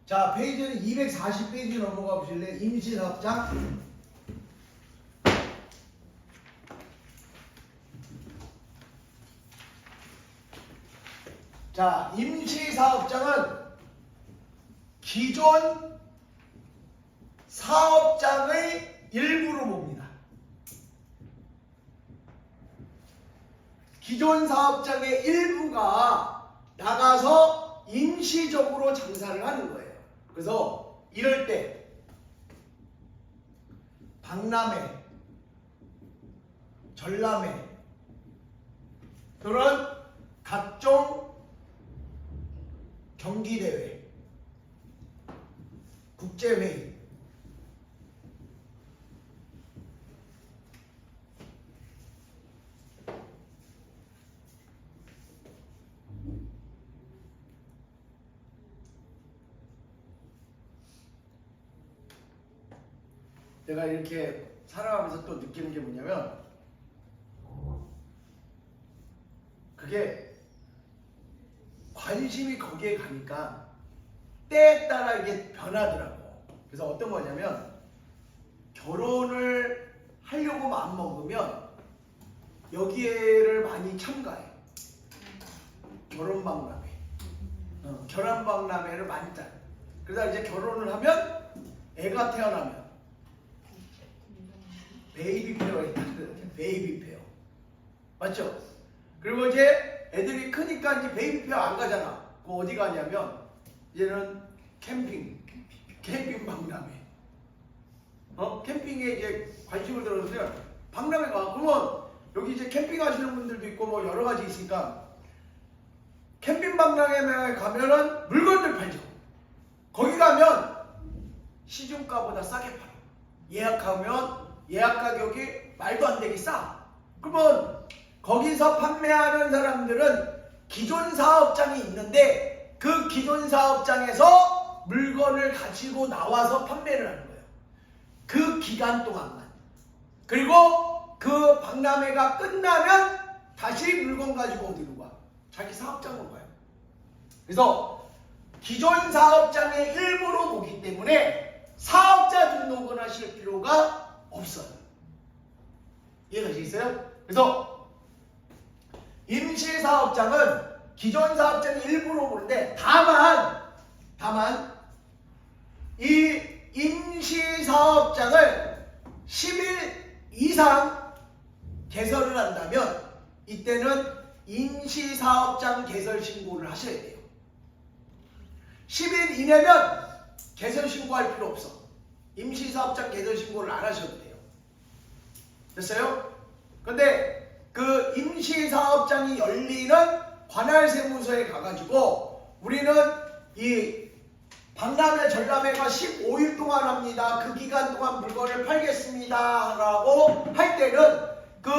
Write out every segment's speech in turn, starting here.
자, 페이지는 240페이지 넘어가 보실래요? 임시사업장. 자, 임시사업장은 기존 사업장의 일부로 봅니다. 기존 사업장의 일부가 나가서 임시적으로 장사를 하는 거예요. 그래서 이럴 때 박람회, 전람회 그런 각종 경기대회, 국제회의, 내가 이렇게 살아가면서 또 느끼는 게 뭐냐면 그게 관심이 거기에 가니까 때에 따라 이게 변하더라고. 그래서 어떤 거냐면 결혼을 하려고 마음먹으면 여기에를 많이 참가해. 결혼박람회, 결혼박람회를 많이 따. 그러다 이제 결혼을 하면 애가 태어나면 베이비 페어가 있다는 베이비 페어. 맞죠? 그리고 이제 애들이 크니까 이제 베이비 페어 안 가잖아. 그 어디 가냐면 이제는 캠핑 박람회. 캠핑에 이제 관심을 들었는데 박람회 가. 그러면 여기 이제 캠핑 하시는 분들도 있고 뭐 여러 가지 있으니까 캠핑 박람회에 가면은 물건들 팔죠. 거기 가면 시중가보다 싸게 팔아. 예약하면 예약 가격이 말도 안 되게 싸. 그러면 거기서 판매하는 사람들은 기존 사업장이 있는데 그 기존 사업장에서 물건을 가지고 나와서 판매를 하는 거예요. 그 기간 동안만. 그리고 그 박람회가 끝나면 다시 물건 가지고 어디로 가? 자기 사업장으로 가요. 그래서 기존 사업장의 일부로 보기 때문에 사업자 등록을 하실 필요가 없어요. 이해가시겠어요? 그래서 임시사업장은 기존 사업장의 일부로 보는데 다만 이 임시사업장을 10일 이상 개설을 한다면 이때는 임시사업장 개설 신고를 하셔야 돼요. 10일 이내면 개설 신고할 필요 없어. 임시사업장 개설 신고를 안 하셔도 돼요. 됐어요? 근데 그 임시사업장이 열리는 관할세무서에 가가지고 우리는 이 박람회 전람회가 15일 동안 합니다. 그 기간 동안 물건을 팔겠습니다 라고 할 때는 그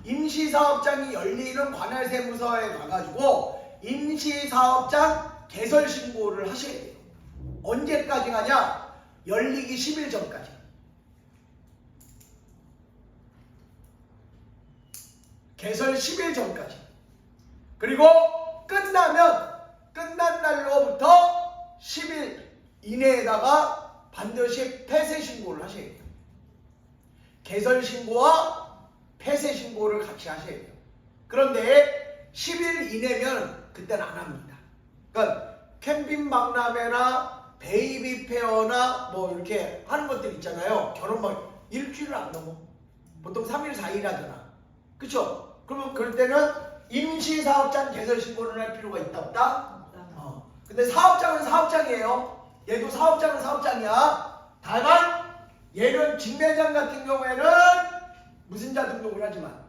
임시사업장이 열리는 관할세무서에 가가지고 임시사업장 개설 신고를 하셔야 돼요. 언제까지 가냐? 열리기 10일 전까지. 개설 10일 전까지. 그리고 끝난 날로부터 10일 이내에다가 반드시 폐쇄 신고를 하셔야 돼요. 개설 신고와 폐쇄 신고를 같이 하셔야 돼요. 그런데 10일 이내면 그때는 안 합니다. 그러니까 캠핑 박람회나 베이비 페어나 뭐 이렇게 하는 것들 있잖아요. 결혼박 일주일을 안 넘어. 보통 3일 4일 하잖아. 그쵸? 그러면 그럴 때는 임시사업장 개설 신고를 할 필요가 있다 없다? 근데 사업장은 사업장이에요. 얘도 사업장은 사업장이야. 다만 얘는 직매장 같은 경우에는 무슨 자 등록을 하지만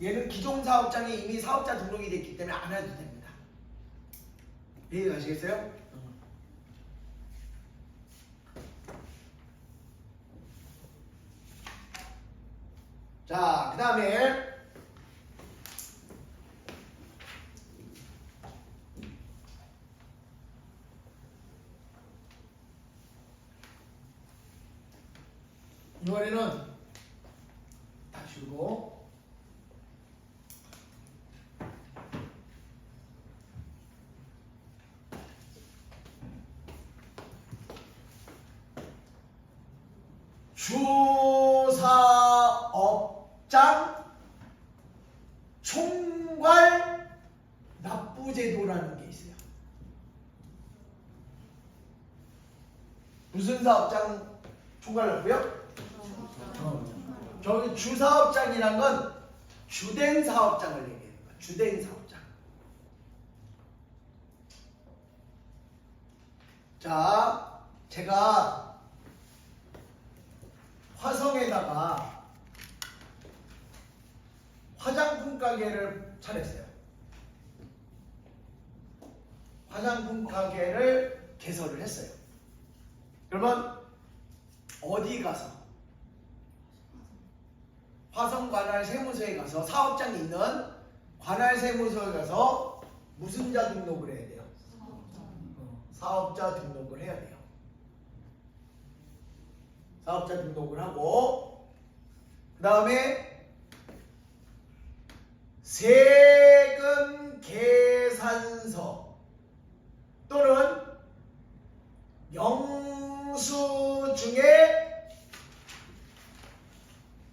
얘는 기존 사업장이 이미 사업자 등록이 됐기 때문에 안 해도 됩니다. 이해가시겠어요? 자, 그 다음에 이번에는 다 지우고 주사업장 총괄 납부제도라는 게 있어요. 무슨 사업장 총괄 납부요? 저기 주사업장이란 건 주된 사업장을 얘기해요. 주된 사업장. 자, 제가 화성에다가 화장품 가게를 차렸어요. 화장품 가게를 개설을 했어요. 그러면 어디 가서? 화성 관할 세무서에 가서 사업장이 있는 관할 세무서에 가서 무슨 자 등록을 해야 돼요? 사업자 등록을 해야 돼요. 사업자 등록을 하고 그 다음에 세금 계산서 또는 영수증의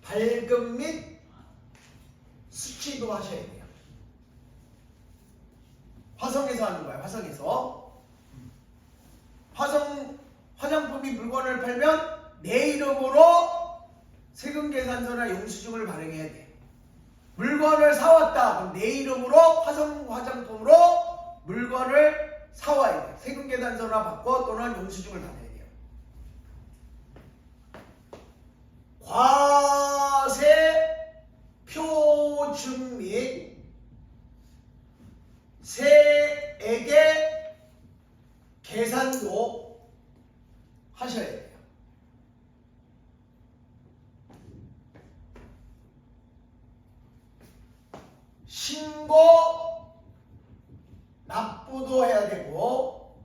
발급 및 수취도 하셔야 돼요. 화성에서 하는 거예요. 화성에서. 화장품이 물건을 팔면 내 이름으로 세금 계산서나 영수증을 발행해야 돼. 물건을 사왔다. 그럼 내 이름으로 화장품으로 물건을 사와야 돼. 세금 계산서나 받고 또는 영수증을 받아야 돼요. 과세 표준 및 세액의 계산도 하셔야 돼요. 신고 납부도 해야 되고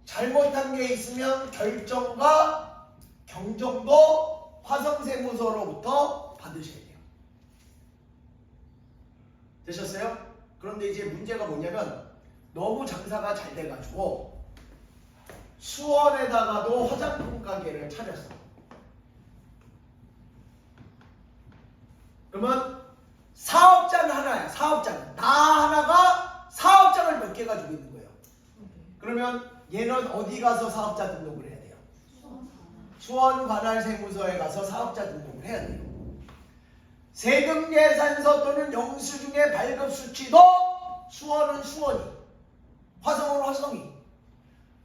잘못한 게 있으면 결정과 경정도 화성세무서로부터 받으셔야 돼요. 되셨어요? 그런데 이제 문제가 뭐냐면 너무 장사가 잘 돼가지고 수원에다가도 화장품 가게를 차렸어. 그러면 사업자는 하나야. 사업자는 나 하나가 사업장을 몇 개 가지고 있는 거예요. 그러면 얘는 어디 가서 사업자 등록을 해야 돼요? 수원 관할 세무서에 가서 사업자 등록을 해야 돼요. 세금 계산서 또는 영수증의 발급 수치도 수원은 수원이, 화성은 화성이.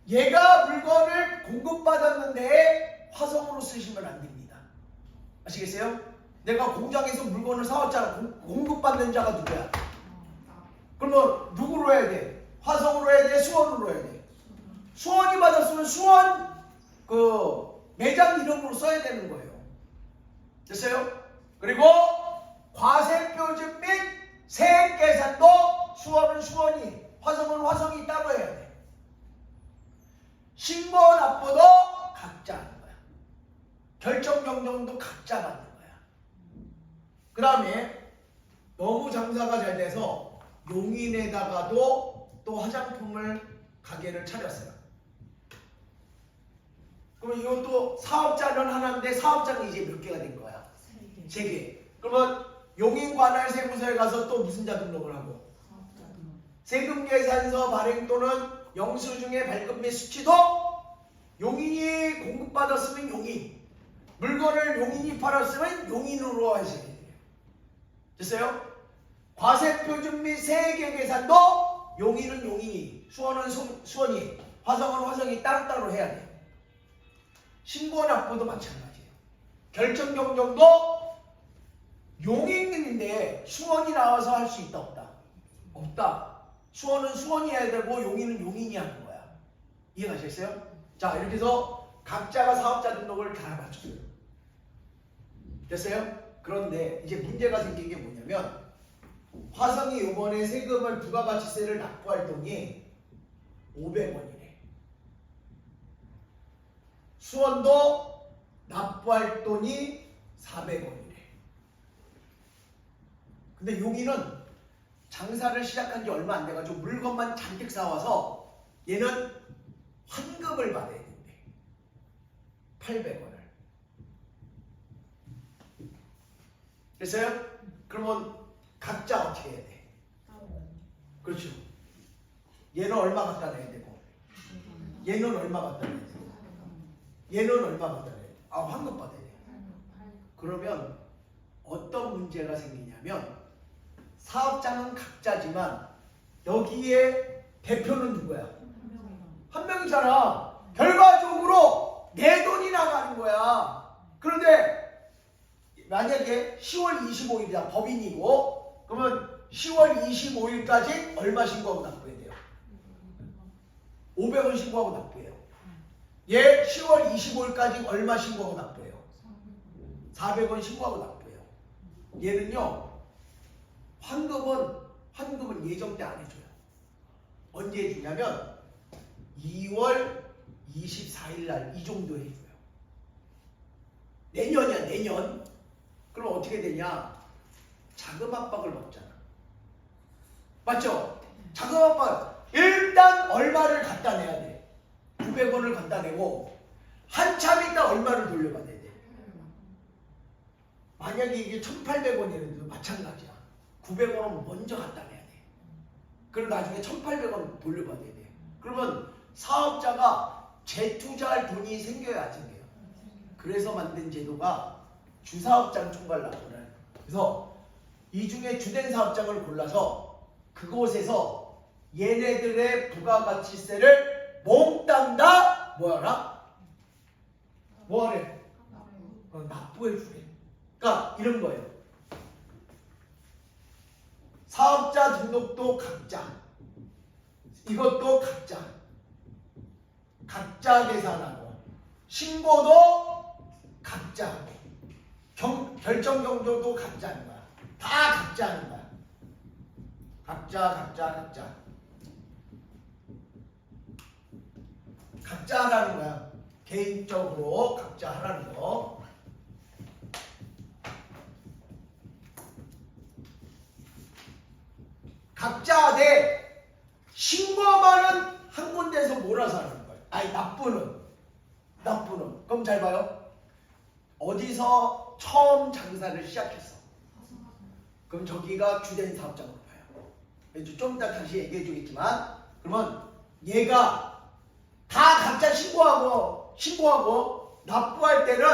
얘가 물건을 공급받았는데 화성으로 쓰시면 안 됩니다. 아시겠어요? 내가 공장에서 물건을 사왔잖아. 공급받는 자가 누구야? 그러면 누구로 해야 돼? 화성으로 해야 돼? 수원으로 해야 돼? 수원이 받았으면 수원 매장 이름으로 써야 되는 거예요. 됐어요? 그리고 과세표준 및 세액 계산도 수원은 수원이, 화성은 화성이 따로 해야 돼. 신고 납부도 각자 하는 거야. 결정 경정도 각자 받는 거야. 그 다음에 너무 장사가 잘 돼서 용인에다가도 또 화장품을 가게를 차렸어요. 그러면 이것도 사업자는 하나인데 사업자는 이제 몇 개가 된 거야? 3개. 그러면 용인 관할 세무서에 가서 또 무슨 자 등록을 하고? 세금 계산서 발행 또는 영수증의 발급 및 수치도 용인이 공급받았으면 용인, 물건을 용인이 팔았으면 용인으로 하셔야 돼요. 됐어요? 과세표준 및 세액의 계산도 용인은 용인이, 수원은 수원이, 화성은 화성이 따로따로 해야 돼요. 신고 납부도 마찬가지예요. 결정 경정도 용인인데 수원이 나와서 할 수 있다 없다? 없다. 수원은 수원이 해야 되고 용인은 용인이 하는 거야. 이해가셨어요? 자, 이렇게 해서 각자가 사업자 등록을 다 맞췄어요. 됐어요? 그런데 이제 문제가 생긴 게 뭐냐면 화성이 이번에 세금을 부가가치세를 납부할 돈이 500원이래. 수원도 납부할 돈이 400원이래. 근데 용인은 장사를 시작한 지 얼마 안 돼가지고 물건만 잔뜩 사와서 얘는 환급을 받아야 된대. 800원을. 됐어요? 그러면 각자 어떻게 해야 돼? 그렇죠. 얘는 얼마 갖다 내야 되고 얘는 얼마 갖다 내야 되고 얘는 얼마 갖다 내야 돼? 아, 환급 받아야 돼. 그러면 어떤 문제가 생기냐면 사업장은 각자지만 여기에 대표는 누구야? 한 명이잖아. 결과적으로 내 돈이 나가는 거야. 그런데 만약에 10월 25일이다 법인이고 그러면 10월 25일까지 얼마 신고하고 납부해야 돼요? 500원 신고하고 납부해요. 얘 10월 25일까지 얼마 신고하고 납부해요? 400원 신고하고 납부해요. 얘는요 환급은 예정 때 안 해줘요. 언제 해주냐면 2월 24일 날 이 정도 해줘요. 내년이야 내년. 그럼 어떻게 되냐? 자금 압박을 먹잖아. 맞죠? 자금 압박. 일단 얼마를 갖다 내야 돼? 900원을 갖다 내고 한참 있다 얼마를 돌려받아야 돼? 만약에 이게 1,800원이라도 마찬가지야. 900원은 먼저 갖다 내야 돼. 그럼 나중에 1,800원 돌려받아야 돼. 그러면 사업자가 재투자할 돈이 생겨야 안 생겨요. 그래서 만든 제도가 주사업장 총괄납부를. 그래서 이 중에 주된 사업장을 골라서 그곳에서 얘네들의 부가가치세를 몽땅 다 뭐하라? 뭐하래? 납부해주래. 그러니까 이런 거예요. 사업자 등록도 각자, 이것도 각자 계산하고 신고도 각자 하고 결정 경조도 각자 하는 거야. 다 각자 하는 거야. 각자 하라는 거야. 개인적으로 각자 하라는 거. 각자 대 신고만은 한 군데서 몰아서 하는 거예요. 아니 납부는 그럼 잘 봐요. 어디서 처음 장사를 시작했어? 그럼 저기가 주된 사업장으로 봐요. 좀 이따 다시 얘기해 주겠지만 그러면 얘가 다 각자 신고하고 납부할 때는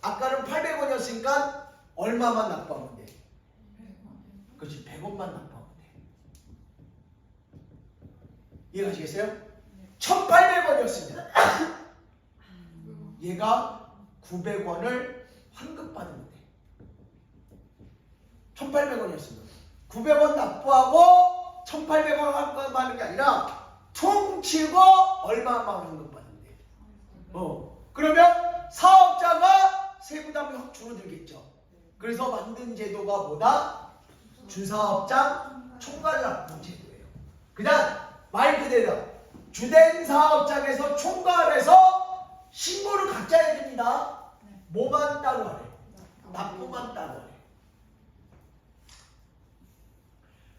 아까는 800원이었으니까 얼마만 납부하면 돼? 그렇지, 100원만 납부하면 돼. 이해가시겠어요? 1,800원이었으면 얘가 900원을 환급받으면 돼. 1,800원이었으면 900원 납부하고 1,800원 환급받는 게 아니라 총 치고 얼마만 환급받으면 돼. 그러면 사업자가 세부담이 확 줄어들겠죠. 그래서 만든 제도가 뭐다? 주사업장 총괄납부 제도예요. 그냥 말 그대로 주된 사업장에서 총괄해서 신고를 각자 해야 됩니다. 뭐만 따로 하래? 납부만 따로 하래.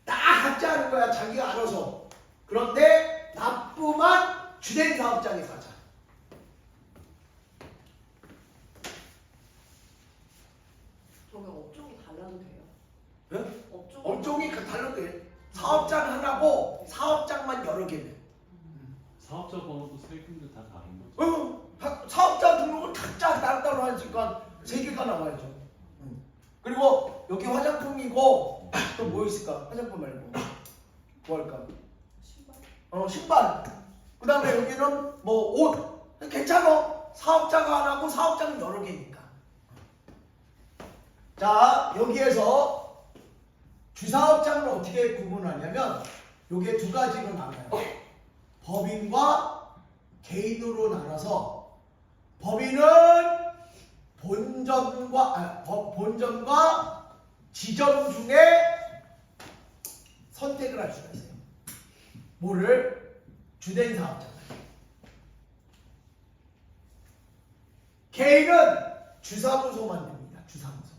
다 각자 하는 거야, 자기가 알아서. 그런데 납부만 주된 사업장에서 하자. 저게 업종이 달라도 돼요? 네? 업종이 달라도 돼. 사업장 하나고 사업장만 여러 개면. 사업자 번호도 세 군데 다 다른 거죠? 사업자 등록을 각자 따로따로 하니까 세 개가 나와야죠. 그리고 여기 화장품이고 또 뭐 있을까? 화장품 말고 뭐 할까? 신발. 그 다음에 여기는 뭐 옷. 괜찮아. 사업자가 하나고 사업장은 여러 개니까. 자, 여기에서 주사업장을 어떻게 구분하냐면 요게 두 가지로 나눠요. 법인과 개인으로 나눠서 법인은 본점과 지점 중에 선택을 할 수가 있어요. 뭐를? 주된 사업장. 개인은 주사무소만 됩니다. 주사무소.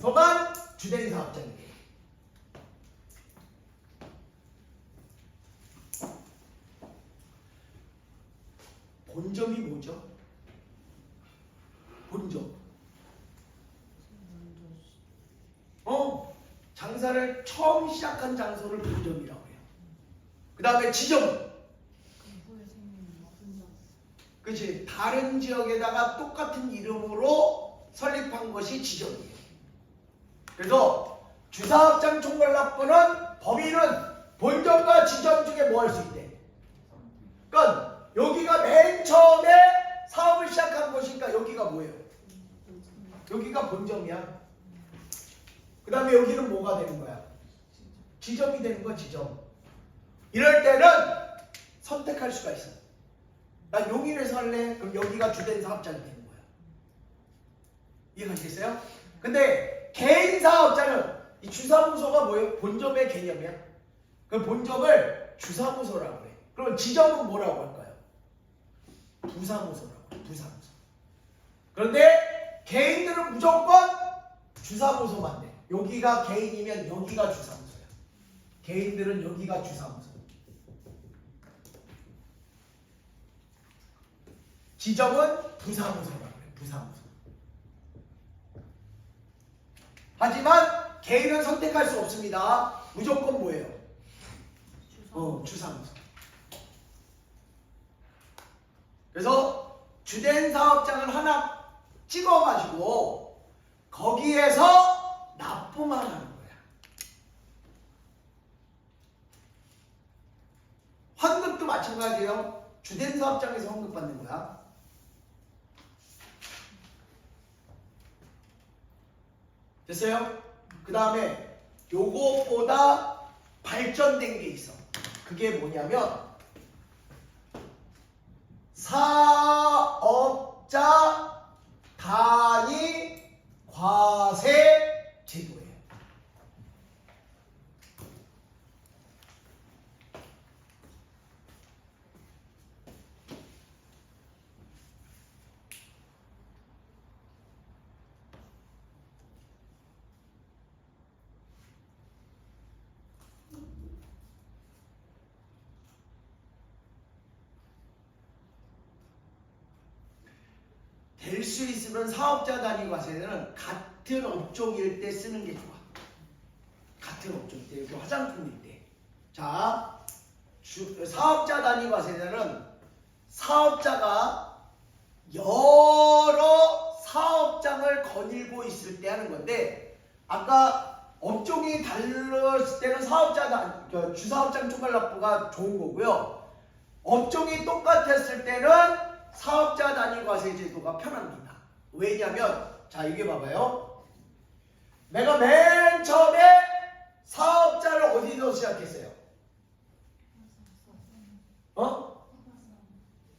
소만 주된 사업장이에요. 본점이 뭐죠? 본점. 장사를 처음 시작한 장소를 본점이라고 해요. 그 다음에 지점. 그치? 다른 지역에다가 똑같은 이름으로 설립한 것이 지점이에요. 그래서 주사업장 총괄납부는 법인은 본점과 지점 중에 뭐 할 수 있대? 그러니까 여기가 맨 처음에 사업을 시작한 곳이니까 여기가 뭐예요? 여기가 본점이야. 그 다음에 여기는 뭐가 되는 거야? 지점이 되는 거야, 지점. 이럴 때는 선택할 수가 있어. 난 용인에서 할래? 그럼 여기가 주된 사업장이 되는 거야. 이해가시겠어요? 근데 개인 사업자는 이 주사무소가 뭐예요? 본점의 개념이야. 그 본점을 주사무소라고 해. 그럼 지점은 뭐라고 할까요? 부사무소라고 해. 부사무소. 그런데 개인들은 무조건 주사무소만 돼. 여기가 개인이면 여기가 주사무소야. 개인들은 여기가 주사무소. 지점은 부사무소라고 해. 부사무소. 하지만 개인은 선택할 수 없습니다. 무조건 뭐예요? 주사무소. 그래서 주된 사업장을 하나 찍어가지고 거기에서 납부만 하는 거야. 환급도 마찬가지예요. 주된 사업장에서 환급 받는 거야. 됐어요? 그 다음에 요것보다 발전된 게 있어. 그게 뭐냐면 사업자 단위 과세 제도예요. 될 수 있으면 사업자 단위 과세는 같은 업종일 때 쓰는 게 좋아. 같은 업종일 때, 여기 화장품일 때. 자, 사업자 단위 과세는 사업자가 여러 사업장을 거닐고 있을 때 하는 건데, 아까 업종이 다르실 때는 주사업장 총괄납부가 좋은 거고요. 업종이 똑같았을 때는 사업자 단위 과세 제도가 편합니다. 왜냐면 자 이게 봐봐요. 내가 맨 처음에 사업자를 어디서 시작했어요?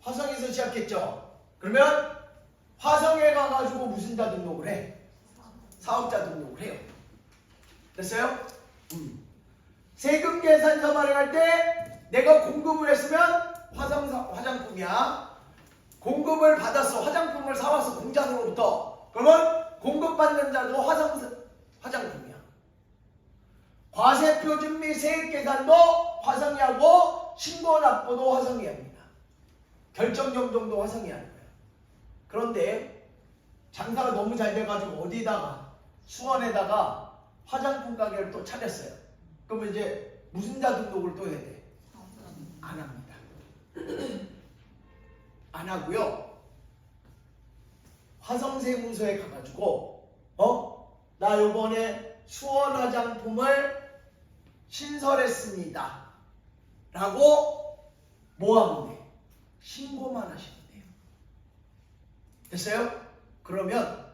화성에서 시작했죠. 그러면 화성에 가가지고 무슨 자 등록을 해? 사업자 등록을 해요. 됐어요? 세금 계산서 발행할 때 내가 공급을 했으면 화장품이야. 공급을 받았어. 화장품을 사왔어. 공장으로부터. 그러면 공급받는 자도 화장품이야. 과세표준 및 세액계산도 화성이 하고 신고납부도 화성이 합니다. 결정정정도 화성이 하는 거야. 그런데 장사가 너무 잘 돼가지고 어디다가 수원에다가 화장품 가게를 또 차렸어요. 그러면 이제 무슨 자 등록을 또 해야 돼? 안 합니다. 안 하고요. 화성세무서에 가가지고 나 요번에 수원 화장품을 신설했습니다 라고 뭐 하면 돼? 신고만 하시면 돼요. 됐어요? 그러면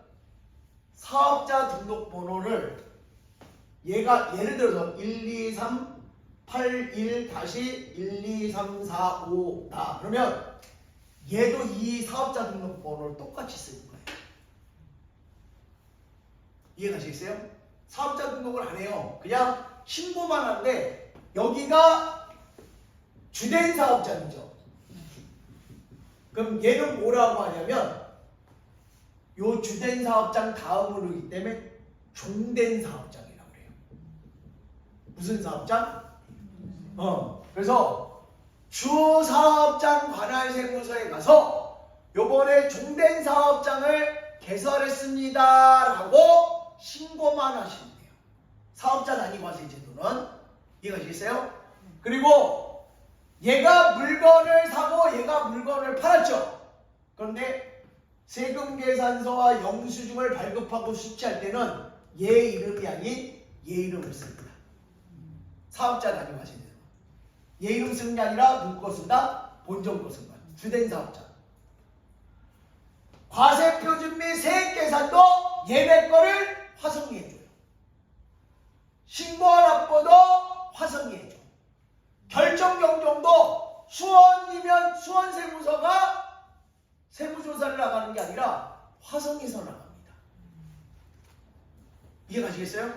사업자 등록번호를 얘가 예를 들어서 12381-12345다 그러면 얘도 이 사업자 등록번호를 똑같이 쓰는 거예요. 이해가시겠어요? 사업자 등록을 안 해요. 그냥 신고만 하는데 여기가 주된 사업장이죠. 그럼 얘는 뭐라고 하냐면 요 주된 사업장 다음으로기 때문에 종된 사업장이라고 그래요. 무슨 사업장? 그래서 주사업장 관할세무서에 가서 요번에 종된 사업장을 개설했습니다 라고 신고만 하시면 돼요. 사업자 단위 과세 제도는. 이해가시겠어요? 그리고 얘가 물건을 사고 얘가 물건을 팔았죠. 그런데 세금 계산서와 영수증을 발급하고 수취할 때는 얘 이름이 아닌 얘 이름을 씁니다. 사업자 단위 과세 제도. 얘 이름 쓰는 게 아니라 누구 거 쓴다? 본점 거 쓴다. 주된 사업자. 과세표준 및 세액 계산도 얘네 거를 화성이 해줘요. 신고한 납부도 화성이 해줘. 결정 경정도 수원이면 수원세무서가 세무조사를 나가는 게 아니라 화성에서 나갑니다. 이해가시겠어요?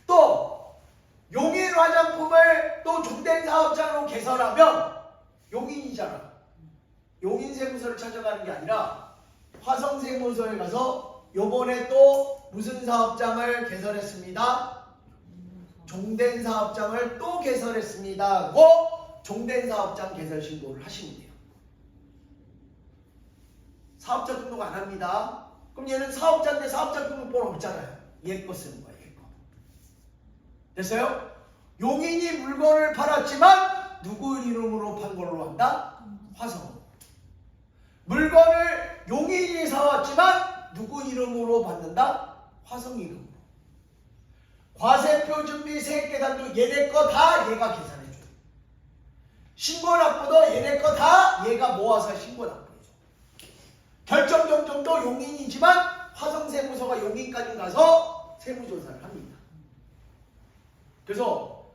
또 용인 화장품을 또 종된 사업자로 개설하면 용인이잖아. 용인 세무서를 찾아가는 게 아니라 화성 세무서에 가서 요번에 또 무슨 사업장을 개설했습니다. 종된 사업장을 또 개설했습니다. 고 종된 사업장 개설 신고를 하시면 돼요. 사업자 등록 안 합니다. 그럼 얘는 사업자인데 사업자 등록번호 없잖아요. 얘 거 쓰는 거예요. 얘 거. 됐어요? 용인이 물건을 팔았지만 누구 이름으로 판 걸로 한다? 화성. 물건을 용인이 사왔지만 누구 이름으로 받는다? 화성 이름으로. 과세표준 및 세액 계산도 얘네 거 다 얘가 계산해줘요. 신고 납부도 얘네 거 다 얘가 모아서 신고 납부해줘. 결정 경정도 용인이지만 화성세무서가 용인까지 가서 세무조사를 합니다. 그래서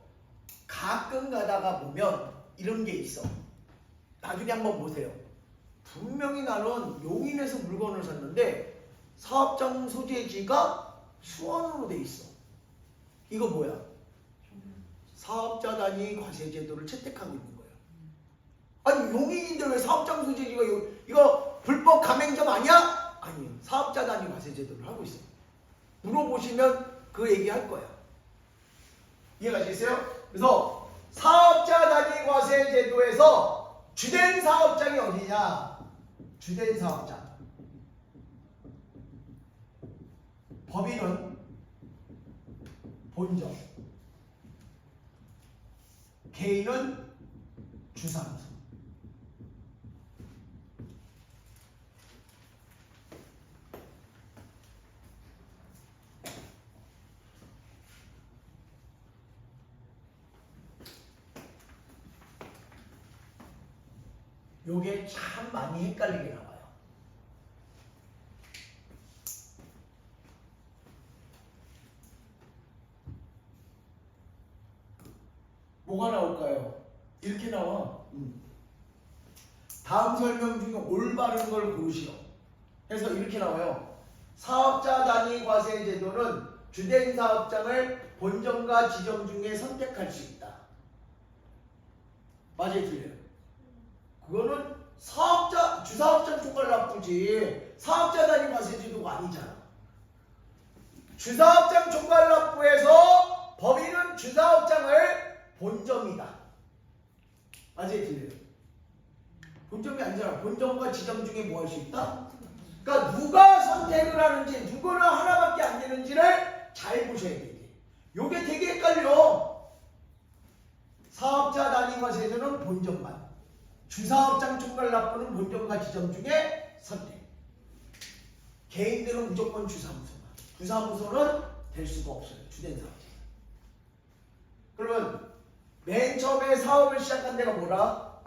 가끔 가다가 보면 이런 게 있어. 나중에 한번 보세요. 분명히 나는 용인에서 물건을 샀는데 사업장 소재지가 수원으로 돼 있어. 이거 뭐야? 사업자 단위 과세 제도를 채택하고 있는 거야. 아니 용인인데 왜 사업장 소재지가 이거 불법 가맹점 아니야? 아니요. 사업자 단위 과세 제도를 하고 있어. 물어보시면 그 얘기 할 거야. 이해가시겠어요? 그래서 사업자 단위 과세 제도에서 주된 사업장이 어디냐? 주된 사업장. 법인은 본점, 개인은 주사무소. 요게 참 많이 헷갈리게 나와요. 뭐가 나올까요? 이렇게 나와. 다음 설명 중에 올바른 걸 고르시오. 해서 이렇게 나와요. 사업자 단위 과세 제도는 주된 사업장을 본점과 지점 중에 선택할 수 있다. 맞아요, 틀려요? 그거는 사업자, 주사업장 총괄 납부지 사업자 단위 과세 제도가 아니잖아. 주사업장 총괄 납부에서 법인은 주사업장을 본점이다. 맞아요, 틀려요? 본점이 아니잖아. 본점과 지점 중에 뭐 할 수 있다? 그러니까 누가 선택을 하는지, 누구나 하나밖에 안 되는지를 잘 보셔야 돼요. 요게 되게 헷갈려. 사업자 단위 과세제도는 본점만, 주사업장 총괄 납부는 본점과 지점 중에 선택. 개인들은 무조건 주사무소만. 주사무소는 될 수가 없어요. 주된 사업자. 그러면 맨 처음에 사업을 시작한 데가 뭐라?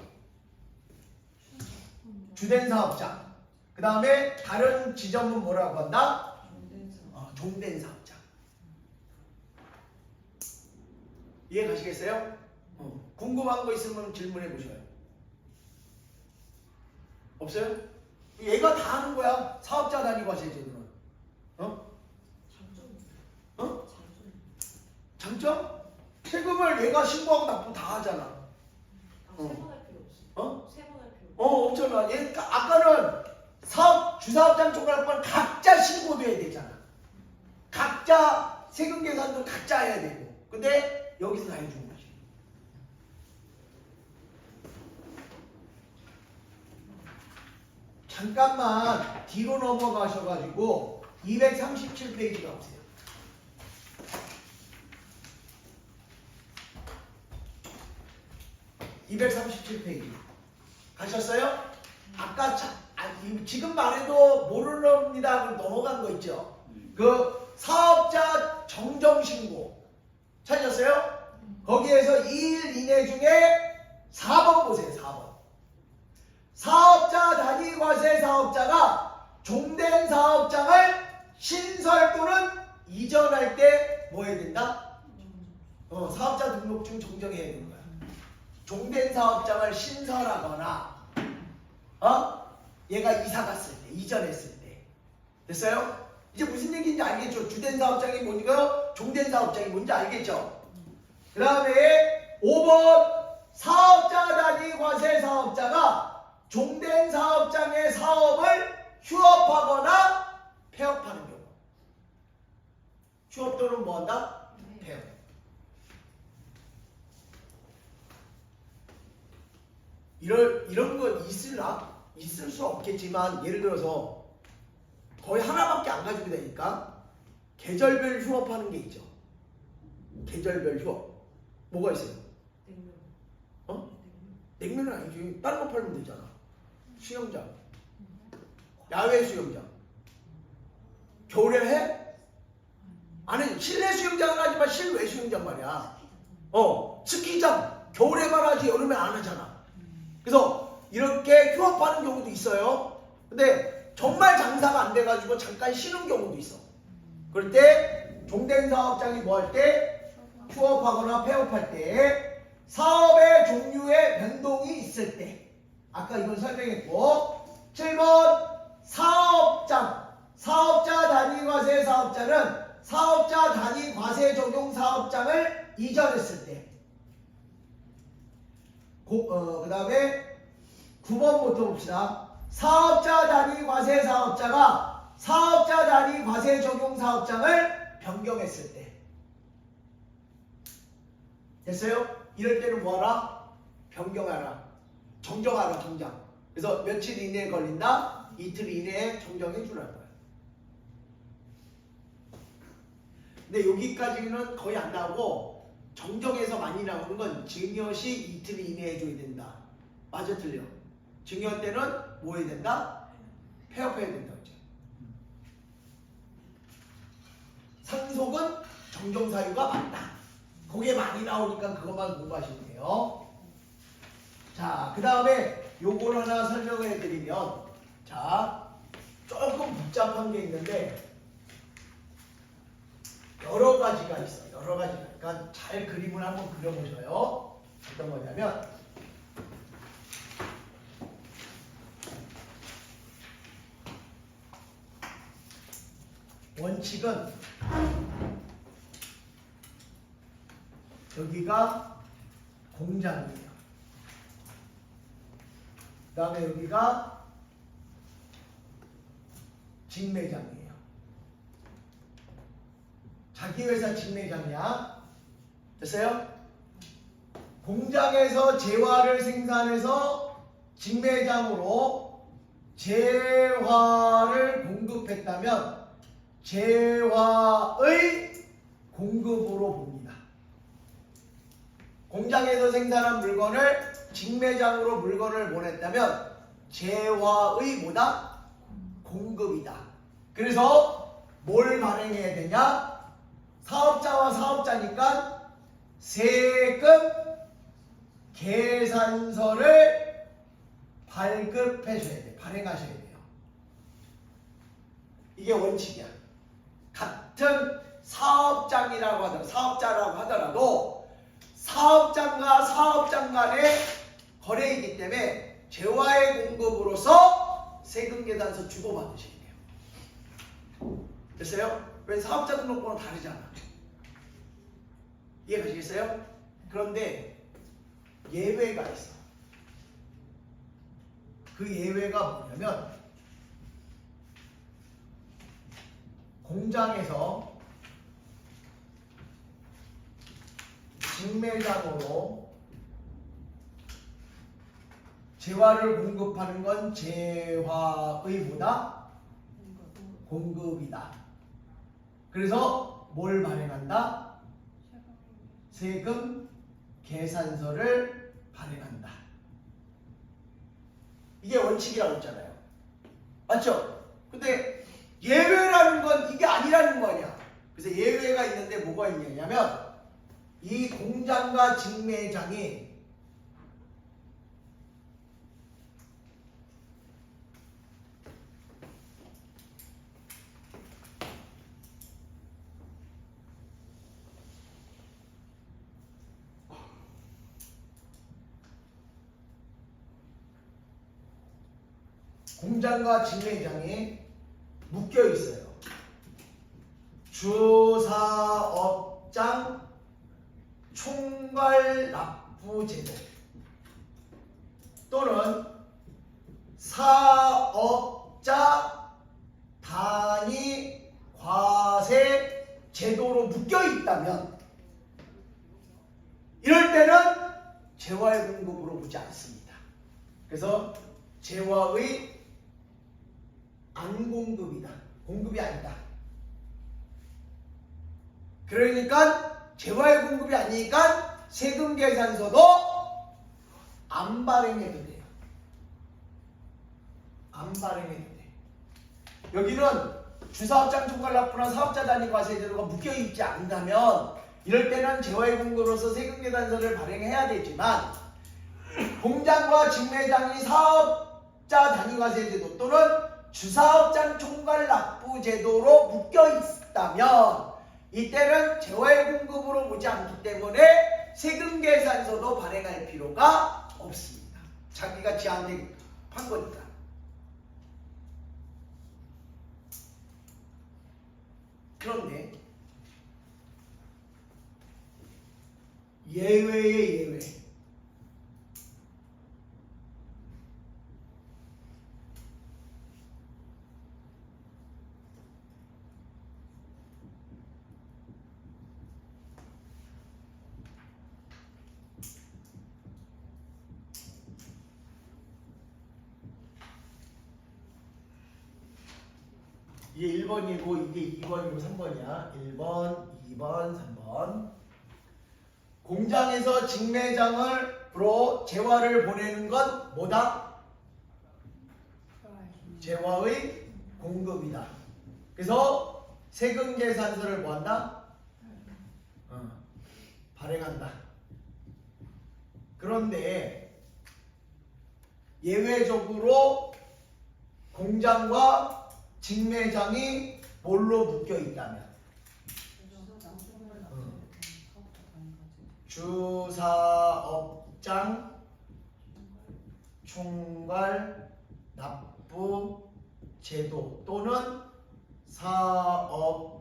주된 사업장. 그 다음에 다른 지점은 뭐라고 한다? 종된 사업장. 이해 가시겠어요? 궁금한 거 있으면 질문해 보셔요. 없어요? 얘가 다 하는 거야. 사업자 단위 과세제도는. 장점? 세금을 얘가 신고하고 납부 다 하잖아. 세분할 필요 없어. 세분할 필요 없잖아. 얘 아까는 주사업장 총괄납부는 각자 신고도 해야 되잖아. 각자 세금 계산도 각자 해야 되고. 근데 여기서 다 해주는 거지. 잠깐만 뒤로 넘어가셔가지고 237페이지가 오세요. 237페이지. 가셨어요? 아까 지금 말해도 모르랍니다. 넘어간 거 있죠? 그 사업자 정정신고 찾으셨어요? 거기에서 2일 이내 중에 4번 보세요. 4번. 사업자 단위 과세 사업자가 종된 사업장을 신설 또는 이전할 때 뭐 해야 된다? 사업자 등록증 정정해야 되는 거야. 종된 사업장을 신설하거나 얘가 이사 갔을 때, 이전했을 때. 됐어요? 이제 무슨 얘기인지 알겠죠? 주된 사업장이 뭔가요? 종된 사업장이 뭔지 알겠죠? 그 다음에 5번 사업자 단위 과세 사업자가 종된 사업장의 사업을 휴업하거나 폐업하는 경우. 휴업 또는 뭐 한다? 폐업. 이런 거 있을라? 있을 수 없겠지만 예를 들어서 거의 하나밖에 안 가지고 되니까 계절별 휴업하는 게 있죠. 계절별 휴업. 뭐가 있어요? 냉면. 냉면은 아니지. 다른 거 팔면 되잖아. 수영장. 야외 수영장. 겨울에 해? 아니 실내 수영장은 하지만 실외 수영장 말이야. 스키장. 겨울에만 하지 여름에 안 하잖아. 그래서 이렇게 휴업하는 경우도 있어요. 근데 정말 장사가 안 돼가지고 잠깐 쉬는 경우도 있어. 그럴 때 종된 사업장이 뭐 할 때? 휴업하거나 폐업할 때 사업의 종류에 변동이 있을 때. 아까 이건 설명했고 7번 사업장. 사업자 단위 과세 사업자는 사업자 단위 과세 적용 사업장을 이전했을 때. 그 다음에 9번부터 봅시다. 사업자 단위 과세 사업자가 사업자 단위 과세 적용 사업장을 변경했을 때. 됐어요? 이럴 때는 뭐하라? 변경하라. 정정하라. 정정. 그래서 며칠 이내에 걸린다? 이틀 이내에 정정해 주라는 거야. 근데 여기까지는 거의 안 나오고 정정에서 많이 나오는 건 증여시 이틀 이내에 해줘야 된다. 맞아 틀려? 증여 때는 뭐 해야 된다? 폐업해야 된다. 그죠? 상속은 정정 사유가 맞다. 그게 많이 나오니까 그것만 공부하시면 돼요. 자, 그 다음에 요걸 하나 설명을 해드리면, 자, 조금 복잡한 게 있는데 여러 가지가 있어요. 여러 가지가. 그러니까 잘 그림을 한번 그려보셔요. 어떤 거냐면 원칙은 여기가 공장이에요. 그 다음에 여기가 직매장이에요. 자기 회사 직매장이야. 됐어요? 공장에서 재화를 생산해서 직매장으로 재화를 공급했다면 재화의 공급으로 봅니다. 공장에서 생산한 물건을 직매장으로 물건을 보냈다면 재화의 뭐다? 공급이다. 그래서 뭘 발행해야 되냐? 사업자와 사업자니까 세금 계산서를 발급해줘야 돼. 발행하셔야 돼요. 이게 원칙이야. 같은 사업장이라고 하더라도, 사업자라고 하더라도 사업장과 사업장 간의 거래이기 때문에 재화의 공급으로서 세금 계산서 주고받으셔야 돼요. 됐어요? 왜 사업자 등록번호 다르잖아. 이해가시겠어요? 그런데 예외가 있어. 그 예외가 뭐냐면 공장에서 직매장으로 재화를 공급하는 건 재화의 뭐다? 공급이다. 그래서 뭘 발행한다? 세금 계산서를 발행한다. 이게 원칙이라고 했잖아요. 맞죠? 근데 예외라는 건 이게 아니라는 거 아니야. 그래서 예외가 있는데 뭐가 있냐면 이 공장과 직매장이 묶여 있어요. 주사업장 총괄 납부제도 또는 사업자 단위 과세 제도로 묶여 있다면 이럴 때는 재화의 공급으로 보지 않습니다. 그래서 재화의 안공급이다. 공급이 아니다. 그러니까 재화의 공급이 아니니까 세금 계산서도 안 발행해도 돼요. 안 발행해도 돼. 여기는 주사업장 총괄납부나 사업자 단위 과세 제도가 묶여 있지 않다면 이럴 때는 재화의 공급으로서 세금 계산서를 발행해야 되지만 공장과 직매장이 사업자 단위 과세 제도 또는 주사업장 총괄 납부 제도로 묶여 있다면 이때는 재화의 공급으로 보지 않기 때문에 세금 계산서도 발행할 필요가 없습니다. 자기가 지한테 판 거니까. 그런데 예외의 예외. 이게 1번이고 이게 2번이고 3번이야. 1번, 2번, 3번. 공장에서 직매장으로 재화를 보내는 건 뭐다? 재화의 공급이다. 그래서 세금 계산서를 뭐한다? 발행한다. 그런데 예외적으로 공장과 직매장이 뭘로 묶여 있다면 주사업장 총괄 납부 제도 또는 사업자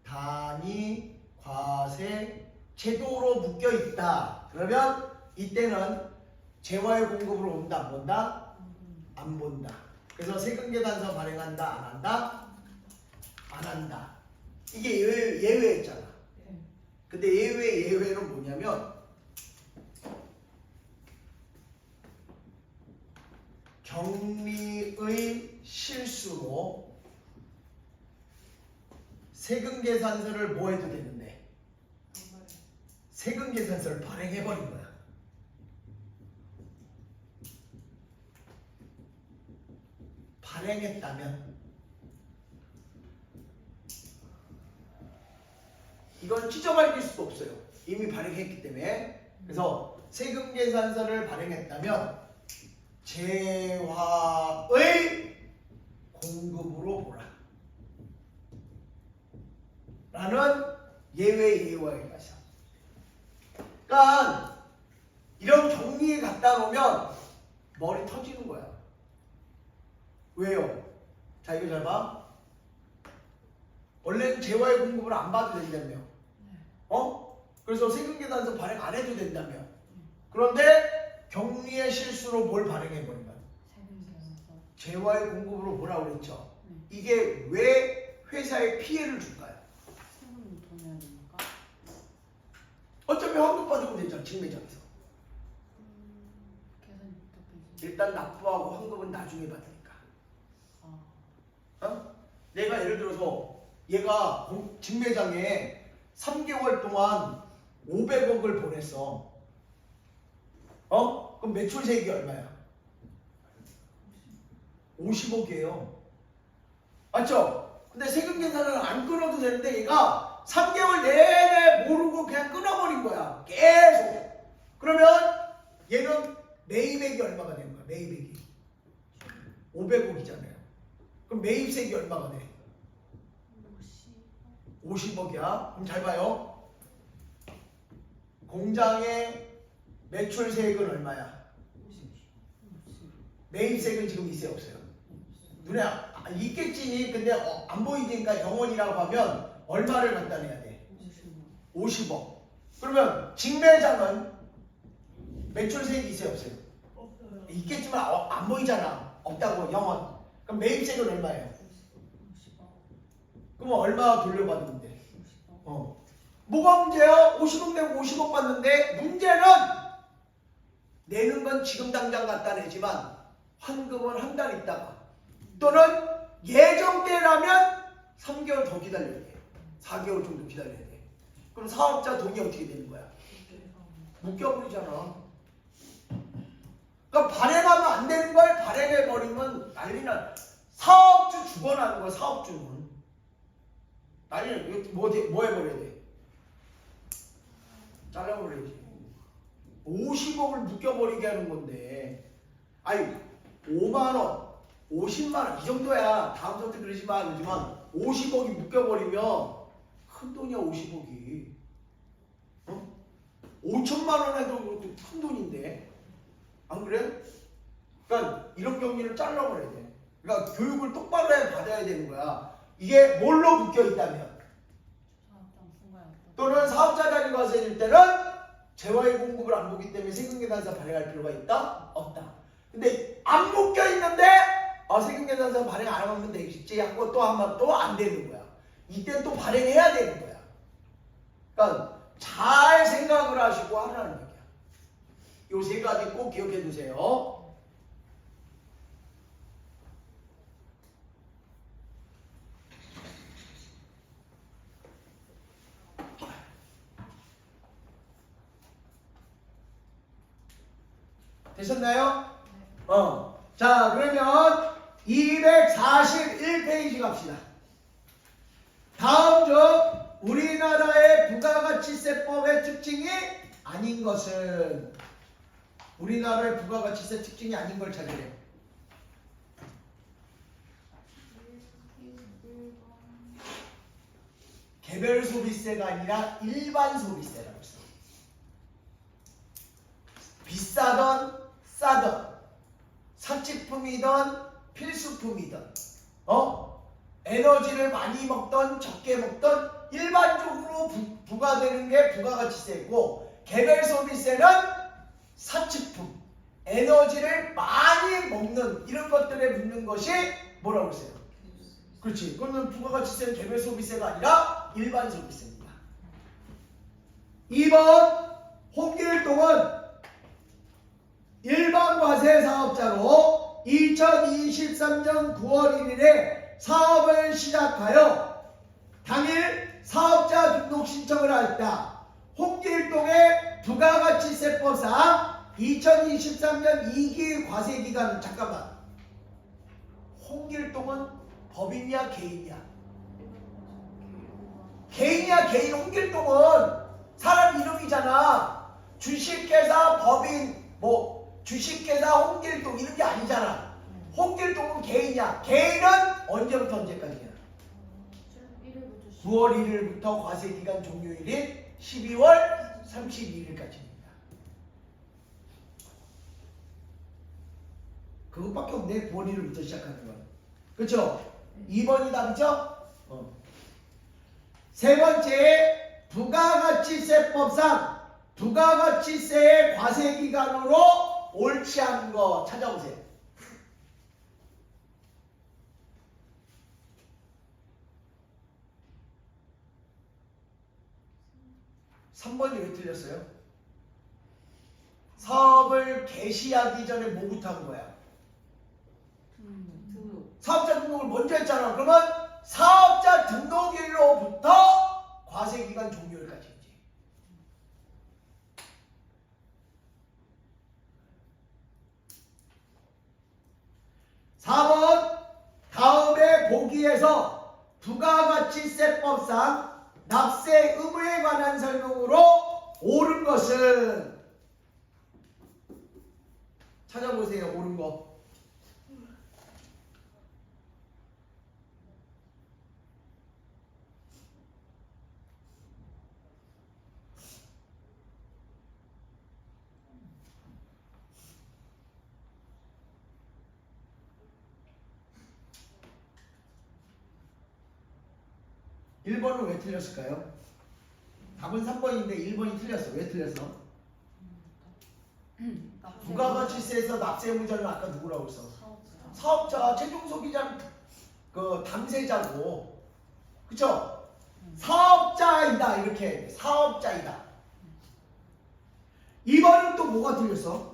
단위 과세 제도로 묶여 있다. 그러면 이때는 재화의 공급으로 온다, 안 본다? 안 본다. 그래서 세금 계산서 발행한다, 안 한다? 안 한다. 이게 예외였잖아. 근데 예외는 뭐냐면 경리의 실수로 세금 계산서를 뭐 해도 되는데 세금 계산서를 발행해버린 거야. 발행했다면 이건 찢어버릴 수도 없어요. 이미 발행했기 때문에. 그래서 세금 계산서를 발행했다면 재화의 공급으로 보라 라는 예외의 가사. 그러니까 이런 경리에 갖다 놓으면 머리 터지는 거야. 왜요? 자, 이거 잘 봐. 원래는 재화의 공급을 안 봐도 된다며. 그래서 세금 계산서 발행 안 해도 된다며. 그런데 경리의 실수로 뭘 발행해버린 거야? 재화의 공급으로 보라고 그랬죠. 이게 왜 회사에 피해를 줄까요? 세금을 더 내야 되니까. 어차피 환급 받으면 되잖아, 직매장에서. 계산이 어떻게? 일단 납부하고 환급은 나중에 받으니까. 내가 예를 들어서 얘가 직매장에 3개월 동안 500억을 보냈어. 그럼 매출세액이 얼마야? 50억이에요. 맞죠? 근데 세금 계산을 안 끊어도 되는데 얘가 3개월 내내 모르고 그냥 끊어버린 거야. 계속. 그러면 얘는 매입액이 얼마가 되는 거야? 매입액이 500억이잖아요. 그럼 매입세액이 얼마가 돼? 50억이야. 그럼 잘 봐요. 공장의 매출세액은 얼마야? 매입세액은 지금 있어요, 없어요? 눈에 있겠지. 근데 안 보이니까 영원이라고 하면 얼마를 갖다 내야 돼? 50억. 그러면 직매장은 매출세액이 있어요, 없어요? 없어요. 있겠지만 안 보이잖아. 없다고, 영원. 그럼 매입세액은 얼마예요? 그럼 얼마 돌려받으면 돼? 뭐가 문제야? 50억 내고 50억 받는데 문제는 내는 건 지금 당장 갖다 내지만 환급은 한 달 있다가 또는 예정대라면 3개월 더 기다려야 돼. 4개월 정도 기다려야 돼. 그럼 사업자 돈이 어떻게 되는 거야? 묶여버리잖아. 그러니까 발행하면 안 되는 걸 발행해버리면 난리나. 사업주 죽어나는 거야. 사업주는. 난리나. 뭐 해버려야 돼? 잘라버려야지. 50억을 묶여버리게 하는 건데 아니 5만원 50만원 이 정도야. 다음 주부터 그러지 마. 그러지만 50억이 묶여버리면 큰 돈이야. 50억이 5천만원 해도 큰 돈인데 안 그래? 그러니까 이런 경기를 잘라버려야 돼. 그러니까 교육을 똑바로 받아야 되는 거야. 이게 뭘로 묶여있다면 또는 사업자 자리에 가서 해줄 때는 재화의 공급을 안 보기 때문에 세금계산서 발행할 필요가 있다? 없다. 근데 안 묶여있는데 세금계산서 발행 안 하면 되겠지 하고 또 한 번 또 안 되는 거야. 이때는 또 발행해야 되는 거야. 그러니까 잘 생각을 하시고 하라는 얘기야. 요 세 가지 꼭 기억해 두세요. 되셨나요? 자, 그러면 241페이지 갑시다. 다음 중 우리나라의 부가가치세법의 특징이 아닌 것은 우리나라의 부가가치세 특징이 아닌 걸 찾으래요. 개별 소비세가 아니라 일반 소비세라고 했어. 비싸던 싸던 사치품이든 필수품이든 에너지를 많이 먹던 적게 먹던 일반적으로 부과되는 게 부가가치세고 개별 소비세는 사치품, 에너지를 많이 먹는 이런 것들에 붙는 것이 뭐라고 했어요? 그렇지. 그러면 부가가치세는 개별 소비세가 아니라 일반 소비세입니다. 2번 홍길동은 일반 과세 사업자로 2023년 9월 1일에 사업을 시작하여 당일 사업자 등록 신청을 하였다. 홍길동의 부가가치세법상 2023년 2기 과세기간 잠깐만. 홍길동은 법인이야 개인이야? 개인이야 개인. 홍길동은 사람 이름이잖아. 주식회사 법인 주식회사 홍길동 이런 게 아니잖아. 홍길동은 개인이야. 개인은 언제부터 언제까지야? 9월 1일부터 과세기간 종료일인 12월 31일까지입니다. 그것밖에 없네. 9월 1일부터 시작하는 건. 그렇죠? 2번이 답이죠? 세 번째, 부가가치세법상 부가가치세의 과세기간으로 옳지 않은 거 찾아보세요. 3번이 왜 틀렸어요? 사업을 개시하기 전에 뭐부터 한 거야? 등록. 사업자 등록을 먼저 했잖아. 그러면 사업자 등록일로부터 과세기간 종료일까지지. 여기에서 부가가치세법상 납세 의무에 관한 설명으로 옳은 것은 찾아보세요. 옳은 거. (1번은) 왜 틀렸을까요? 답은 3번인데 1번이 틀렸어. 왜 틀렸어? 부가가치세에서 납세 의무자는 아까 누구라고 했어? 사업자, 최종 소비자는 그 당세자고, 그쵸? 사업자이다 이렇게 사업자이다. 2번은 또 뭐가 틀렸어?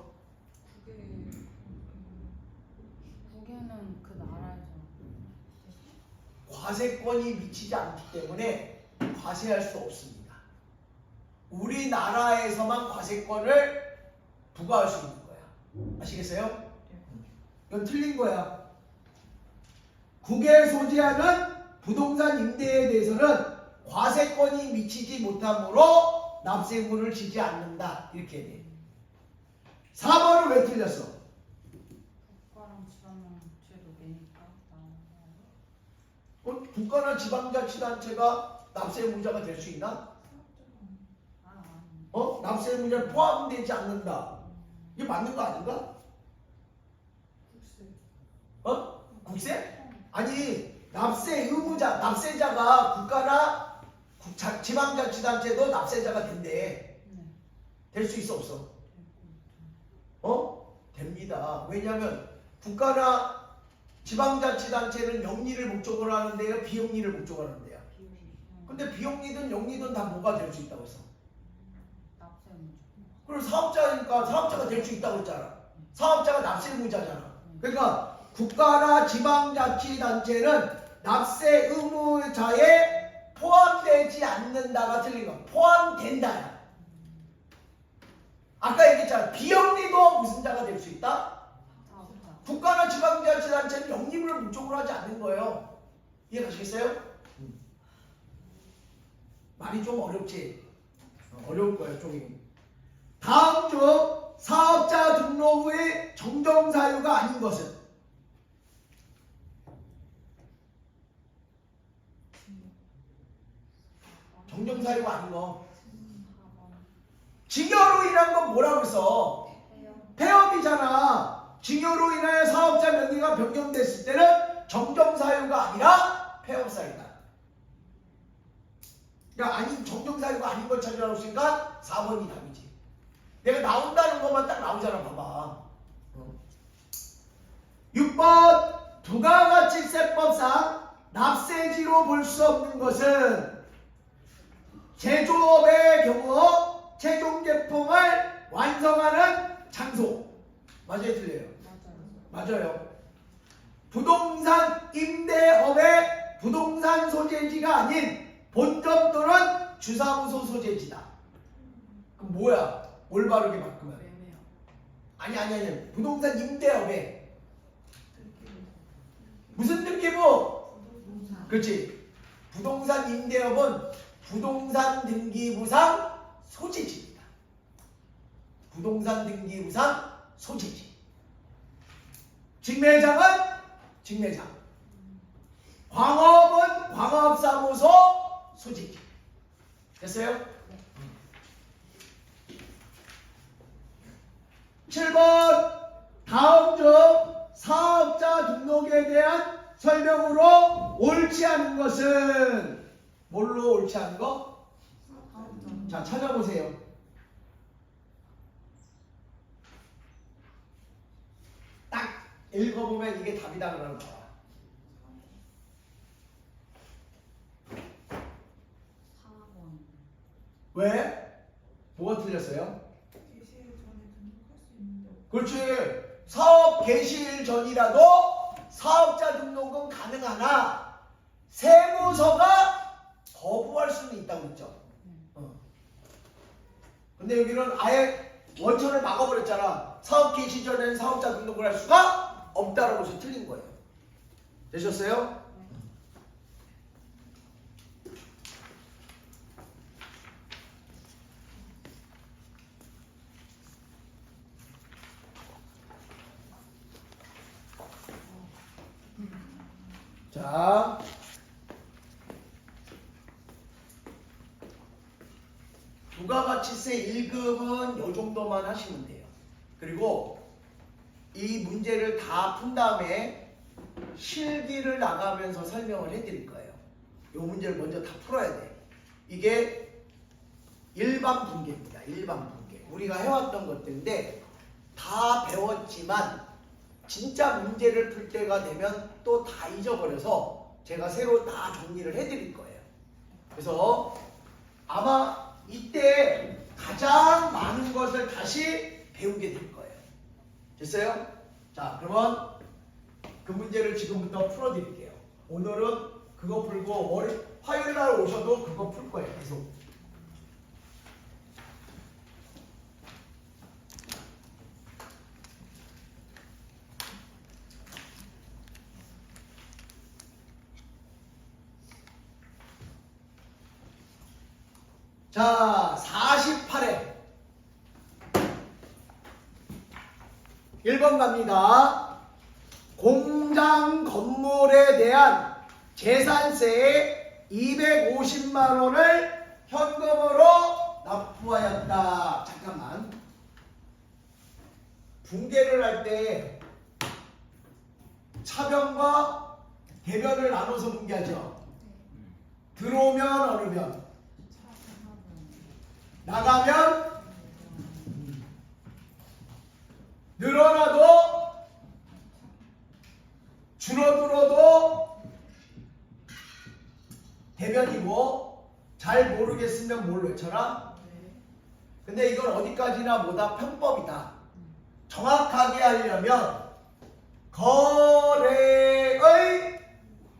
국에는 그 나라에서 과세권이 미치지 않기 때문에 과세할 수 없습니다. 우리나라에서만 과세권을 부과할 수 있는 거야. 아시겠어요? 이건 틀린 거야. 국에 소지하는 부동산 임대에 대해서는 과세권이 미치지 못하므로 납세 의무를 지지 않는다. 이렇게 돼. 4번은 왜 틀렸어? 국가랑 지방자치도 내니까 국가나 지방자치단체가 납세 의무자가 될 수 있나? 납세 의무자에 포함되지 않는다. 이게 맞는 거 아닌가? 국세? 아니, 납세 의무자, 납세자가 국가나 지방자치단체도 납세자가 된대. 될 수 있어 없어? 됩니다. 왜냐하면 국가나 지방자치단체는 영리를 목적으로 하는데요, 비영리를 목적으로 하는데요. 근데 비영리든 영리든 다 뭐가 될 수 있다고 했어? 그리고 사업자니까 사업자가 될 수 있다고 했잖아. 사업자가 납세 의무자잖아. 그러니까 국가나 지방자치단체는 납세 의무자에 포함되지 않는다가 틀린 거. 포함된다. 아까 얘기했잖아. 비영리도 무슨 자가 될 수 있다? 국가나 지방자치단체는 영리를 목적으로 하지 않는 거예요. 이해가시겠어요? 말이 좀 어렵지? 어려울 거예요, 좀. 다음 중 사업자 등록 후에 정정사유가 아닌 것은? 정정사유가 아닌 거. 징여로 인한 건 뭐라고 했어? 폐업이잖아. 징여로 인하여 사업자 명의가 변경됐을 때는 정정사유가 아니라 폐업사유다. 그러니까 아닌 정정사유가 아닌 걸 찾으라고 했으니까 4번이 답이지. 내가 나온다는 것만 딱 나오잖아. 봐봐. 6번 부가가치세법상 납세지로 볼 수 없는 것은 제조업의 경우 최종 제품을 완성하는 장소. 맞아요, 틀려요? 맞아요. 부동산 임대업의 부동산 소재지가 아닌 본점 또는 주사무소 소재지다. 그럼 뭐야? 올바르게 바꾸면. 아니. 부동산 임대업에. 무슨 등기부? 그렇지. 부동산 임대업은 부동산 등기부상 소재지입니다. 부동산 등기부상 소재지. 직매장은 직매장. 광업은 광업사무소 소재지. 됐어요? 7번 다음 중 사업자 등록에 대한 설명으로 옳지 않은 것은? 뭘로 옳지 않은 거? 자, 찾아보세요. 딱 읽어보면 이게 답이다 그러는 거야. 왜? 뭐가 틀렸어요? 그렇지. 사업 개시일 전이라도 사업자 등록은 가능하나 세무서가 거부할 수는 있다고 했죠. 근데 여기는 아예 원천을 막아버렸잖아. 사업 개시 전에는 사업자 등록을 할 수가 없다라고 해서 틀린 거예요. 되셨어요? 자, 부가가치세 1급은 요 정도만 하시면 돼요. 그리고 이 문제를 다 푼 다음에 실기를 나가면서 설명을 해드릴 거예요. 요 문제를 먼저 다 풀어야 돼. 이게 일반 분계입니다. 일반 분계. 우리가 해왔던 것들인데 다 배웠지만 진짜 문제를 풀 때가 되면 또 다 잊어버려서 제가 새로 다 정리를 해드릴 거예요. 그래서 아마 이때 가장 많은 것을 다시 배우게 될 거예요. 됐어요? 자, 그러면 그 문제를 지금부터 풀어드릴게요. 오늘은 그거 풀고 화요일 날 오셔도 그거 풀 거예요. 계속. 자, 48회 1번 갑니다. 공장 건물에 대한 재산세의 250만 원을 현금으로 납부하였다. 잠깐만. 분계를 할 때 차변과 대변을 나눠서 분계하죠. 들어오면 어느 변? 나가면 늘어나도 줄어들어도 대변이고 잘 모르겠으면 뭘 외쳐라? 근데 이건 어디까지나 뭐다 편법이다. 정확하게 하려면 거래의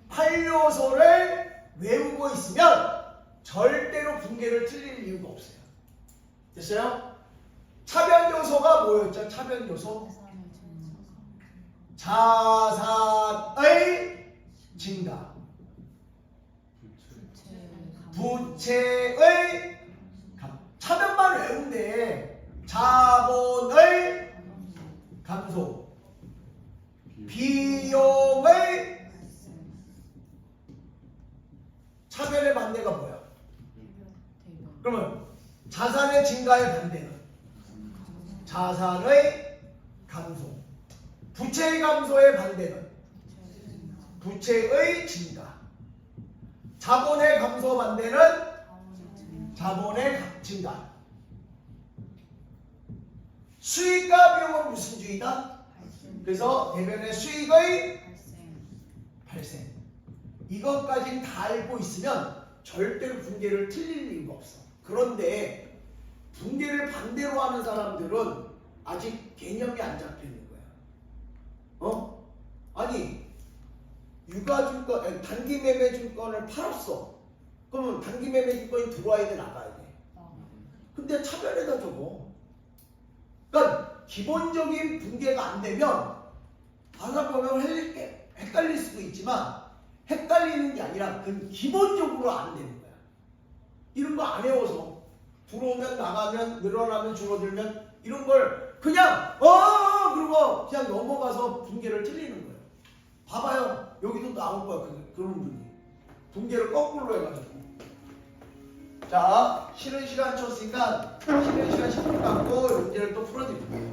8요소를 외우고 있으면 절대로 분계를 틀릴 이유가 없어요. 됐어요? 차변 요소가 뭐였죠? 차변 요소? 자산의 증가, 부채의 차변만 외운데 자본의 감소, 비용의 차변의 반대가 뭐야? 그러면 자산의 증가의 반대는 자산의 감소, 부채의 감소의 반대는 부채의 증가, 자본의 감소 반대는 자본의 증가. 수익과 비용은 무슨 주의다? 그래서 대변의 수익의 발생. 이것까지 다 알고 있으면 절대로 분계를 틀릴 이유가 없어. 그런데 분계를 반대로 하는 사람들은 아직 개념이 안 잡혀 있는 거야. 아니 유가증권, 단기매매증권을 팔았어. 그러면 단기매매증권이 들어와야 돼, 나가야 돼? 근데 차별에다 적어. 그러니까 기본적인 분계가 안 되면 하다 보면 헷갈릴 수도 있지만 헷갈리는 게 아니라 그건 기본적으로 안 되는 거야. 이런 거 안 외워서 들어오면 나가면 늘어나면 줄어들면 이런 걸 그냥 그러고 그냥 넘어가서 분계를 틀리는 거예요. 봐봐요. 여기도 나올 거야. 그런 분이 분계를 거꾸로 해가지고. 자, 쉬는 시간 쳤으니까 쉬는 시간 10분 갖고 문제를 또 풀어드릴게요.